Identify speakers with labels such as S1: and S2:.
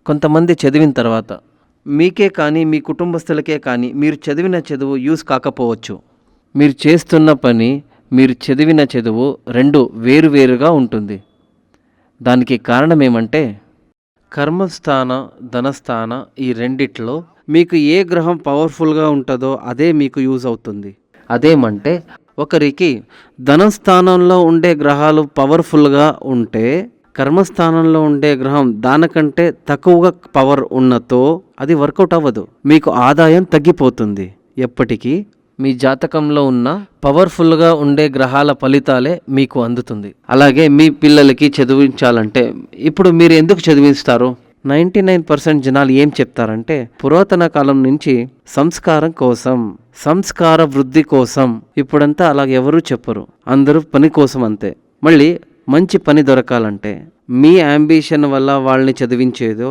S1: కొంతమంది చదివిన తర్వాత మీకే కానీ మీ కుటుంబస్తులకే కానీ మీరు చదివిన చదువు యూస్ కాకపోవచ్చు. మీరు చేస్తున్న పని, మీరు చదివిన చదువు రెండు వేరువేరుగా ఉంటుంది. దానికి కారణం ఏమంటే కర్మస్థాన, ధనస్థాన ఈ రెండిట్లో మీకు ఏ గ్రహం పవర్ఫుల్గా ఉంటుందో అదే మీకు యూజ్ అవుతుంది. అదేమంటే ఒకరికి ధనస్థానంలో ఉండే గ్రహాలు పవర్ఫుల్గా ఉంటే కర్మస్థానంలో ఉండే గ్రహం దానికంటే తక్కువగా పవర్ ఉన్నతో అది వర్కౌట్ అవ్వదు. మీకు ఆదాయం తగ్గిపోతుంది. ఎప్పటికీ మీ జాతకంలో ఉన్న పవర్ఫుల్గా ఉండే గ్రహాల ఫలితాలే మీకు అందుతుంది. అలాగే మీ పిల్లలకి చదివించాలంటే ఇప్పుడు మీరు ఎందుకు చదివిస్తారు? 99% జనాలు ఏం చెప్తారంటే పురాతన కాలం నుంచి సంస్కారం కోసం, సంస్కార వృద్ధి కోసం. ఇప్పుడంతా అలా ఎవరూ చెప్పరు, అందరూ పని కోసం అంతే. మళ్ళీ మంచి పని దొరకాలంటే మీ అంబిషన్ వల్ల వాళ్ళని చదివించేదో